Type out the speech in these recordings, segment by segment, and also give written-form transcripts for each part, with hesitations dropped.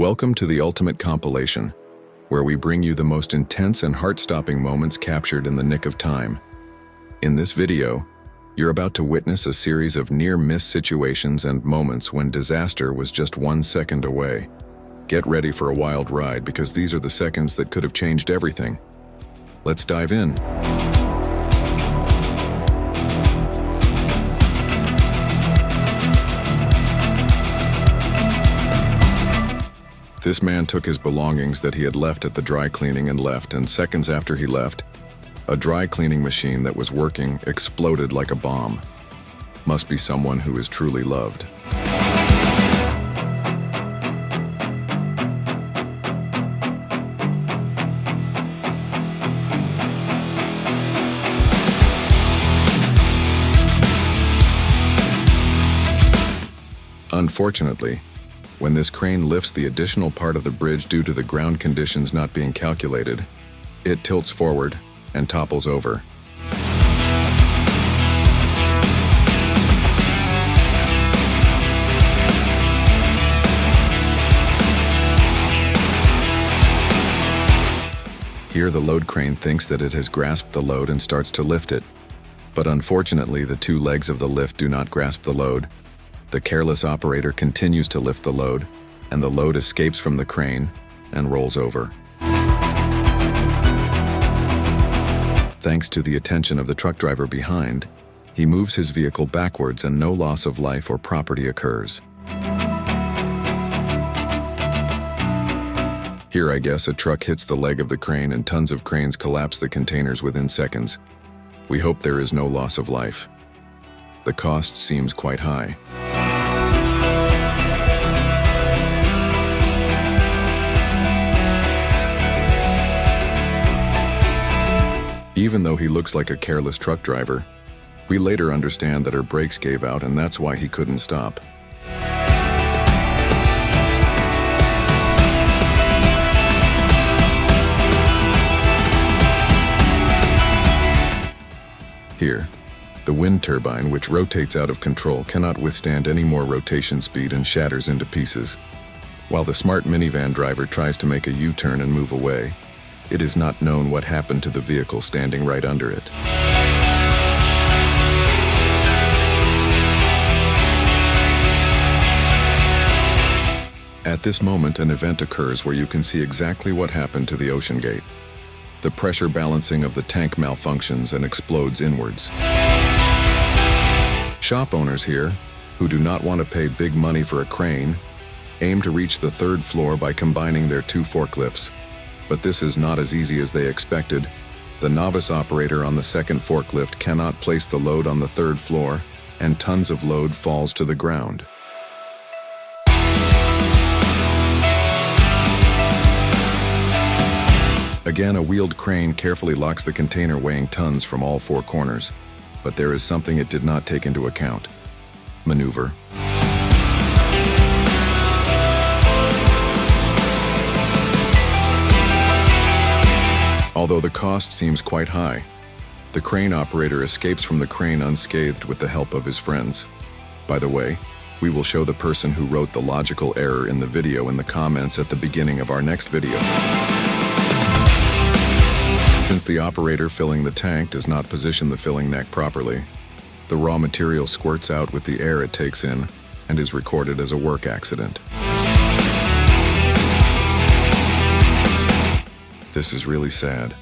Welcome to the ultimate compilation, where we bring you the most intense and heart-stopping moments captured in the nick of time. In this video, you're about to witness a series of near-miss situations and moments when disaster was just 1 second away. Get ready for a wild ride because these are the seconds that could have changed everything. Let's dive in. This man took his belongings that he had left at the dry cleaning and left, and seconds after he left, a dry cleaning machine that was working exploded like a bomb. Must be someone who is truly loved. Unfortunately, when this crane lifts the additional part of the bridge due to the ground conditions not being calculated, it tilts forward and topples over. Here the load crane thinks that it has grasped the load and starts to lift it, but unfortunately the two legs of the lift do not grasp the load. The careless operator continues to lift the load, and the load escapes from the crane and rolls over. Thanks to the attention of the truck driver behind, he moves his vehicle backwards and no loss of life or property occurs. Here, I guess, a truck hits the leg of the crane and tons of cranes collapse the containers within seconds. We hope there is no loss of life. The cost seems quite high. Even though he looks like a careless truck driver, we later understand that her brakes gave out and that's why he couldn't stop. Here, the wind turbine, which rotates out of control, cannot withstand any more rotation speed and shatters into pieces. While the smart minivan driver tries to make a U-turn and move away, it is not known what happened to the vehicle standing right under it. At this moment, an event occurs where you can see exactly what happened to the ocean gate. The pressure balancing of the tank malfunctions and explodes inwards. Shop owners here, who do not want to pay big money for a crane, aim to reach the 3rd floor by combining their 2 forklifts. But this is not as easy as they expected. The novice operator on the 2nd forklift cannot place the load on the 3rd floor, and tons of load falls to the ground. Again, a wheeled crane carefully locks the container weighing tons from all 4 corners, but there is something it did not take into account: maneuver. Although the cost seems quite high, the crane operator escapes from the crane unscathed with the help of his friends. By the way, we will show the person who wrote the logical error in the video in the comments at the beginning of our next video. Since the operator filling the tank does not position the filling neck properly, the raw material squirts out with the air it takes in and is recorded as a work accident. This is really sad.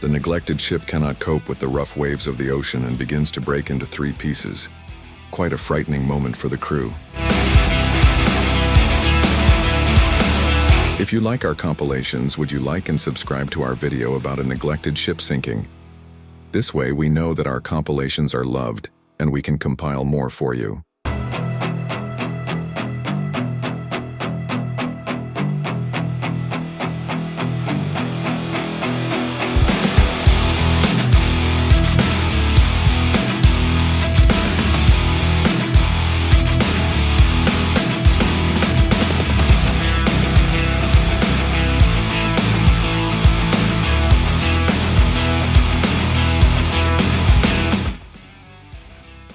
The neglected ship cannot cope with the rough waves of the ocean and begins to break into 3 pieces. Quite a frightening moment for the crew. If you like our compilations, would you like and subscribe to our video about a neglected ship sinking? This way we know that our compilations are loved and we can compile more for you.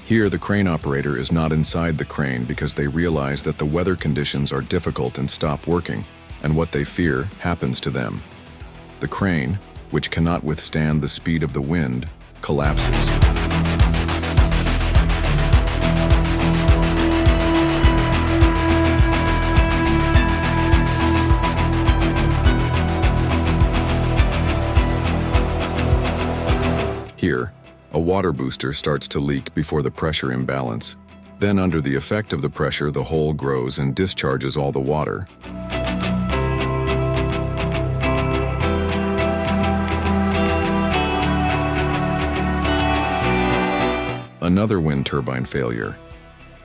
Here, the crane operator is not inside the crane because they realize that the weather conditions are difficult and stop working. and what they fear happens to them. The crane, which cannot withstand the speed of the wind, collapses. Here, a water booster starts to leak before the pressure imbalance. Then, under the effect of the pressure, the hole grows and discharges all the water. Another wind turbine failure.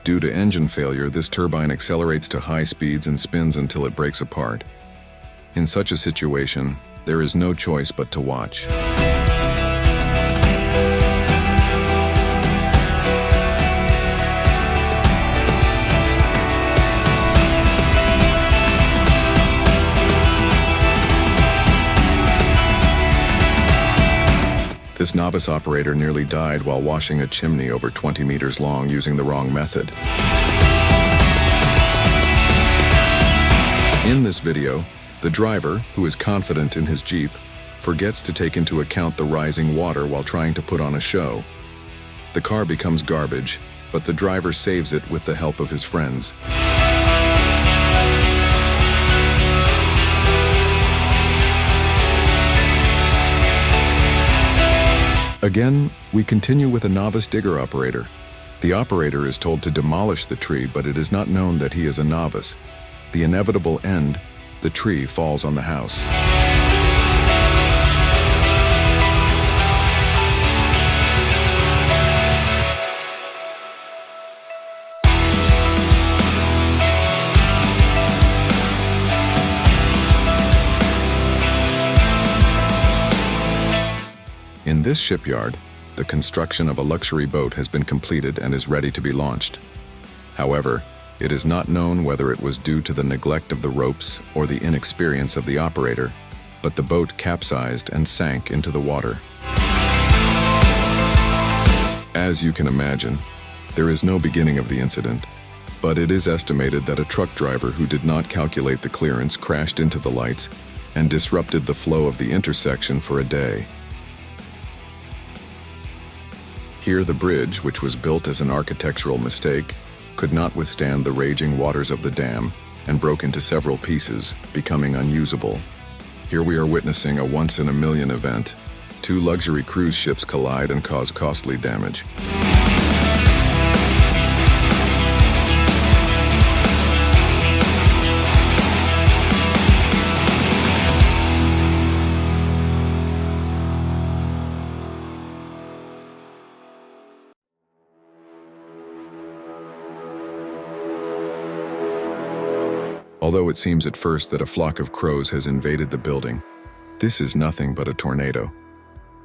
Due to engine failure, this turbine accelerates to high speeds and spins until it breaks apart. In such a situation, there is no choice but to watch. This novice operator nearly died while washing a chimney over 20 meters long using the wrong method. In this video, the driver, who is confident in his Jeep, forgets to take into account the rising water while trying to put on a show. The car becomes garbage, but the driver saves it with the help of his friends. Again, we continue with a novice digger operator. The operator is told to demolish the tree, but it is not known that he is a novice. The inevitable end, the tree falls on the house. In this shipyard, the construction of a luxury boat has been completed and is ready to be launched. However, it is not known whether it was due to the neglect of the ropes or the inexperience of the operator, but the boat capsized and sank into the water. As you can imagine, there is no beginning of the incident, but it is estimated that a truck driver who did not calculate the clearance crashed into the lights and disrupted the flow of the intersection for a day. Here, the bridge, which was built as an architectural mistake, could not withstand the raging waters of the dam and broke into several pieces, becoming unusable. Here we are witnessing a once-in-a-million event. Two luxury cruise ships collide and cause costly damage. Although it seems at first that a flock of crows has invaded the building, this is nothing but a tornado.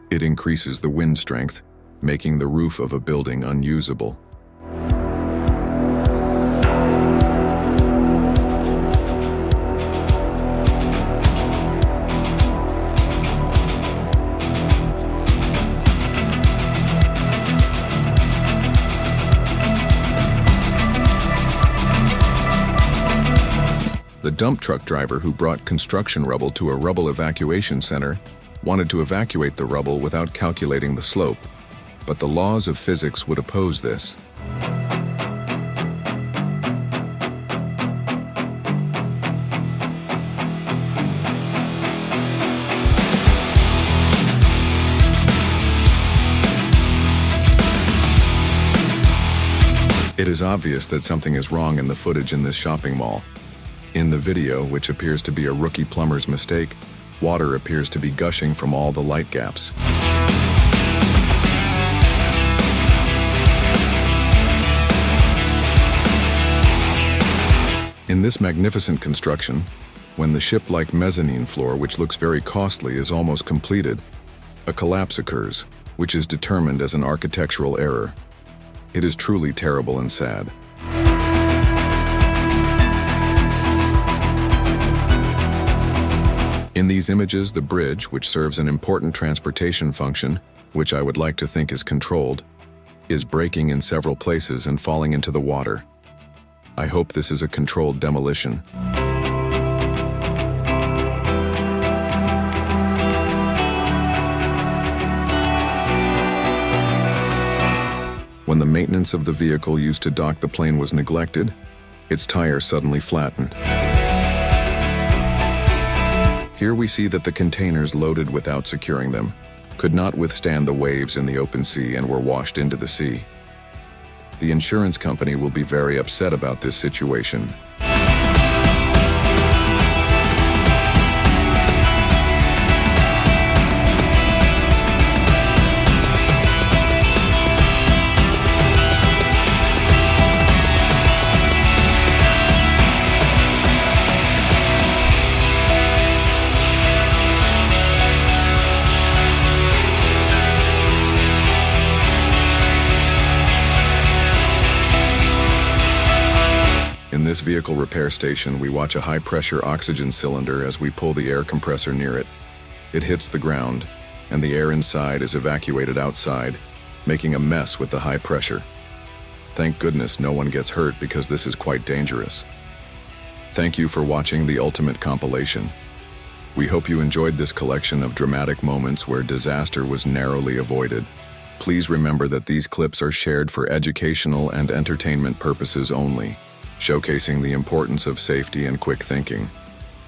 It increases the wind strength, making the roof of a building unusable. The dump truck driver who brought construction rubble to a rubble evacuation center wanted to evacuate the rubble without calculating the slope, but the laws of physics would oppose this. It is obvious that something is wrong in the footage in this shopping mall. In the video, which appears to be a rookie plumber's mistake, water appears to be gushing from all the light gaps. In this magnificent construction, when the ship-like mezzanine floor, which looks very costly, is almost completed, a collapse occurs, which is determined as an architectural error. It is truly terrible and sad. In these images, the bridge, which serves an important transportation function, which I would like to think is controlled, is breaking in several places and falling into the water. I hope this is a controlled demolition. when the maintenance of the vehicle used to dock the plane was neglected, its tire suddenly flattened. Here we see that the containers loaded without securing them could not withstand the waves in the open sea and were washed into the sea. The insurance company will be very upset about this situation. In this vehicle repair station, we watch a high-pressure oxygen cylinder as we pull the air compressor near it. It hits the ground, and the air inside is evacuated outside, making a mess with the high pressure. Thank goodness no one gets hurt because this is quite dangerous. Thank you for watching the ultimate compilation. We hope you enjoyed this collection of dramatic moments where disaster was narrowly avoided. Please remember that these clips are shared for educational and entertainment purposes only, showcasing the importance of safety and quick thinking.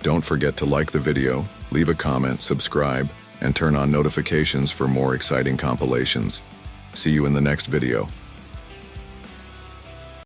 Don't forget to like the video, leave a comment, subscribe, and turn on notifications for more exciting compilations. See you in the next video.